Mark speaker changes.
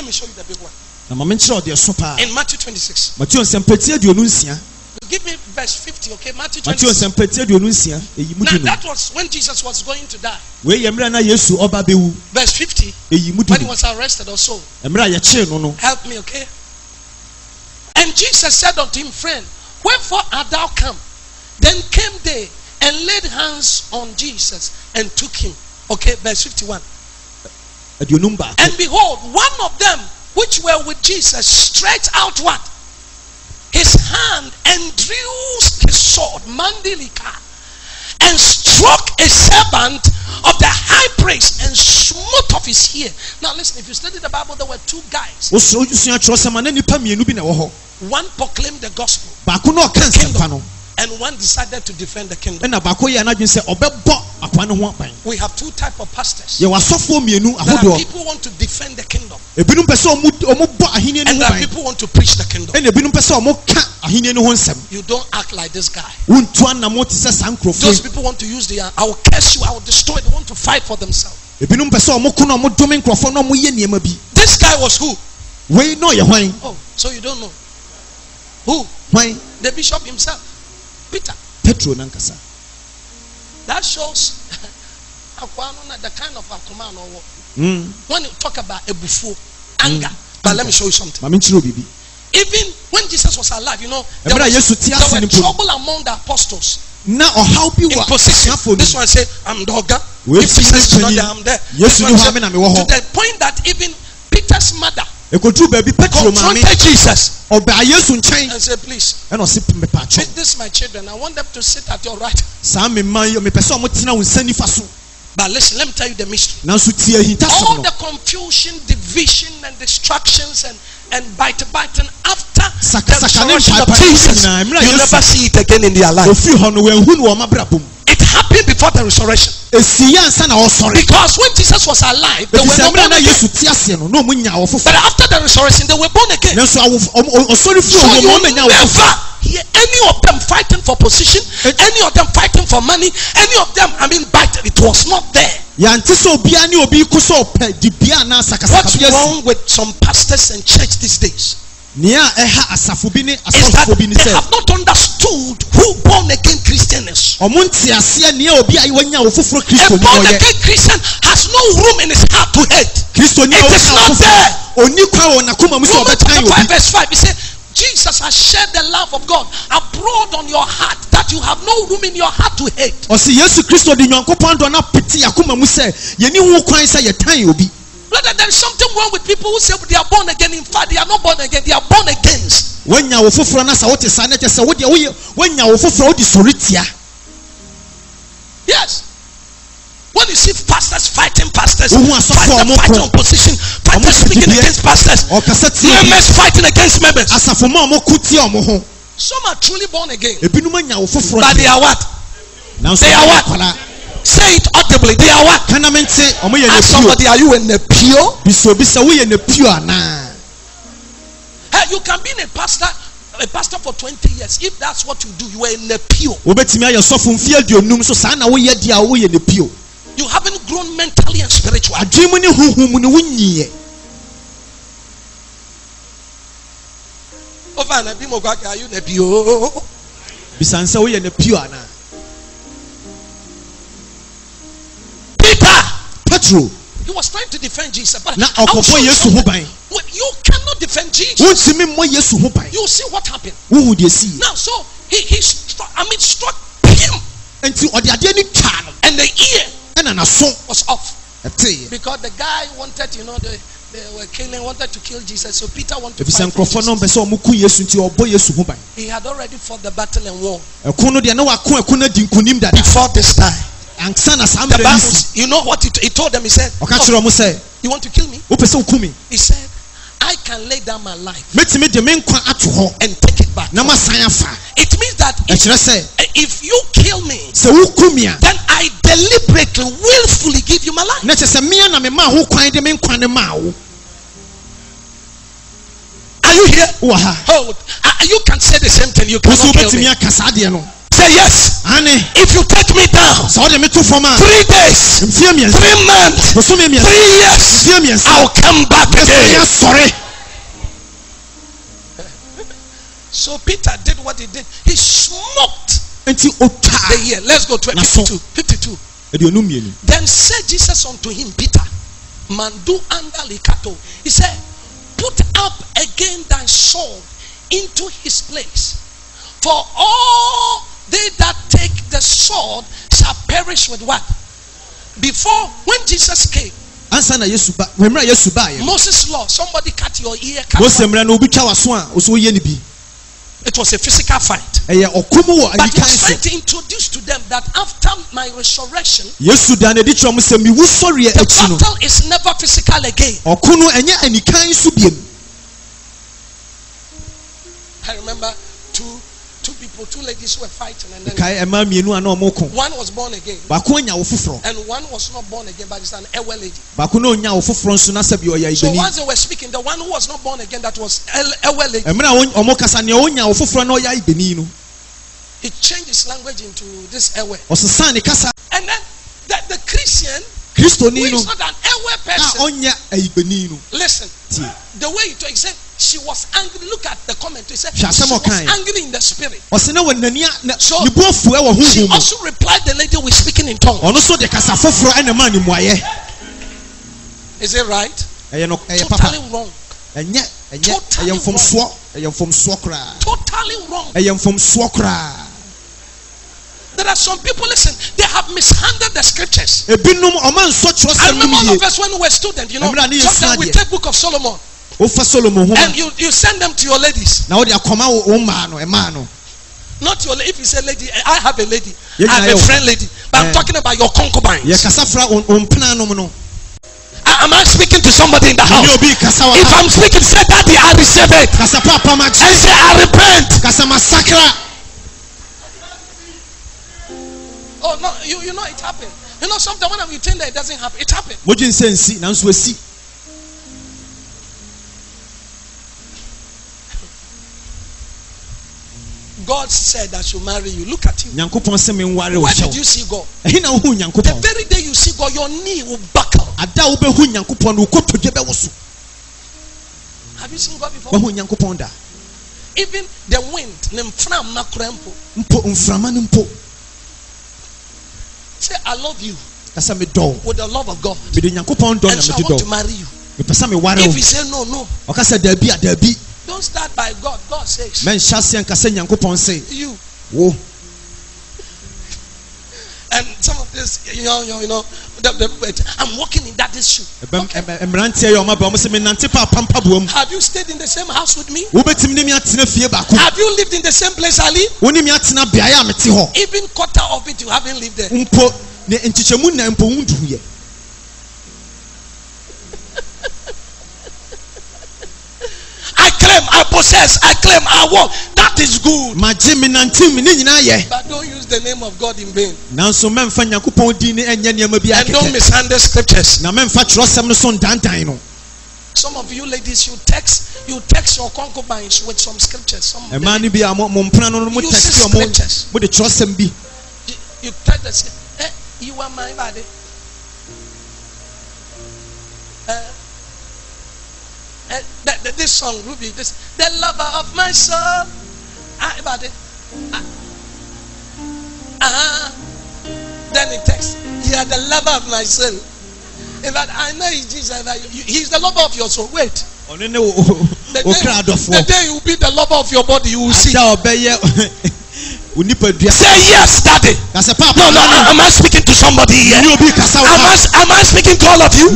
Speaker 1: let me show you the big one.
Speaker 2: In
Speaker 1: Matthew 26. Give me verse 50, okay? Matthew 26. Now that was when Jesus was going to die. Verse 50. When he was arrested or so. Help me, okay? And Jesus said unto him, friend, wherefore art thou come? Then came they and laid hands on Jesus and took him. Okay, verse 51. And behold, one of them which were with Jesus stretched out what? His hand and drew his sword, mandilika, and struck a servant of the high priest and smote off his ear. Now listen, if you study the Bible, there were two guys. One proclaimed the gospel, the kingdom, and one decided to defend the kingdom. We have two types of pastors. There are people who want to defend the kingdom, and there are people who want to preach the kingdom. You don't act like this guy. Those people want to use the I will curse you, I will destroy. They want to fight for themselves. This guy was who? Oh, so you don't know who? The bishop himself, Peter. That shows the kind of Akuman or what. When you talk about a buffo, anger. But let me show you something. Even when Jesus was alive, you know, there were trouble among the apostles. Now, in position. This one say, I'm Dogga. If Jesus is not there, I'm there. This one say, to the point that even Peter's mother confronted Jesus and said, please, this is my children. I want them to sit at your right. But listen, let me tell you the mystery. All the confusion, division, and distractions and biting after the resurrection of Jesus, you never see it again in their life. It happened before the resurrection. Because when Jesus was alive, they were not born again. But after the resurrection, they were born again. So you never hear any of them fighting for position, any of them fighting for money, any of them, biting. It was not there. What's wrong with some pastors and church these days? Is that they have not understood who born again Christian is. A born again Christian has no room in his heart to hate. It is not there. Romans 5 verse 5, he said, Jesus has shared the love of God abroad on your heart, that you have no room in your heart to hate. Brother, there is something wrong with people who say they are born again. In fact, they are not born again, they are born against. Yes. When you see pastors fighting pastors, fighting opposition, fighters speaking against pastors, members fighting against members. Some are truly born again, but they are what? They are what? Say it audibly. They are what? Ask somebody, are you in the pure? Hey, you can be a pastor for 20 years. If that's what you do, you are in the pure. You haven't grown mentally and spiritually. Are you in the pure? Peter, he was trying to defend Jesus, but you cannot defend Jesus. You see what happened. Now, so he struck him, and the ear was off, because the guy wanted, they wanted to kill Jesus, so Peter wanted to fight Jesus. He had already fought the battle and won before this time. The Bible, you know what he told them? He said, oh, you want to kill me? He said, I can lay down my life and take it back. It means that if you kill me, then I deliberately, willfully give you my life. Are you here? Oh, you can say the same thing. You cannot kill me. say yes. If you take me down 3 days, 3 months, 3 years, I'll come back again. Sorry. So Peter did what he did. He smoked the year. Let's go to 52. Then said Jesus unto him, Peter, Mandu andalikato. He said, put up again thy sword into his place. For all they that take the sword shall perish with what? Before, when Jesus came, Moses' law, somebody cut your ear. It was a physical fight. But he was trying to introduce to them that after my resurrection, the battle is never physical again. I remember two ladies were fighting, and then one was born again and one was not born again, but it's an Ewe lady. So once they were speaking, the one who was not born again, that was Ewe lady, he changed his language into this Ewe. And then the Christian who is not an Ewe person, listen, the way he talks, he said she was angry. Look at the comment. He said she was angry in the spirit. So she also replied the lady with speaking in tongues. Is it right? Totally wrong. Totally wrong. There are some people, listen, they have mishandled the scriptures. I remember all of us when we were students, sometimes we take Book of Solomon and you send them to your ladies. Not your lady. If you say lady, I have a lady, I have a friend lady, but I'm talking about your concubines. Am I speaking to somebody in the house? If I'm speaking, say daddy, I receive it. And say I repent. Oh no, you know it happened. Sometimes when we think that it doesn't happen, it happened. God said I should marry you. Look at you. Where did you see God? The very day you see God, your knee will buckle. Have you seen God before? Even the wind, say I love you with the love of God, and so I want to marry you. If you say no, don't start by God. God says you. And some of this, I'm walking in that shoe. Okay. Have you stayed in the same house with me? Have you lived in the same place I live? Even quarter of it, you haven't lived there. I claim, I possess, I claim, I walk. That is good. But don't use the name of God in vain. And don't mishandle scriptures. Some of you ladies, you text your concubines with some scriptures. You use scriptures. You text them, hey, you are my body. This song, Ruby, this the lover of my soul. Then it takes, you are the lover of my soul. In fact, I know he's Jesus. He's the lover of your soul. Wait. The day you will be the lover of your body, you will see. Say yes, daddy. No. Am I speaking to somebody here? Am I speaking to all of you?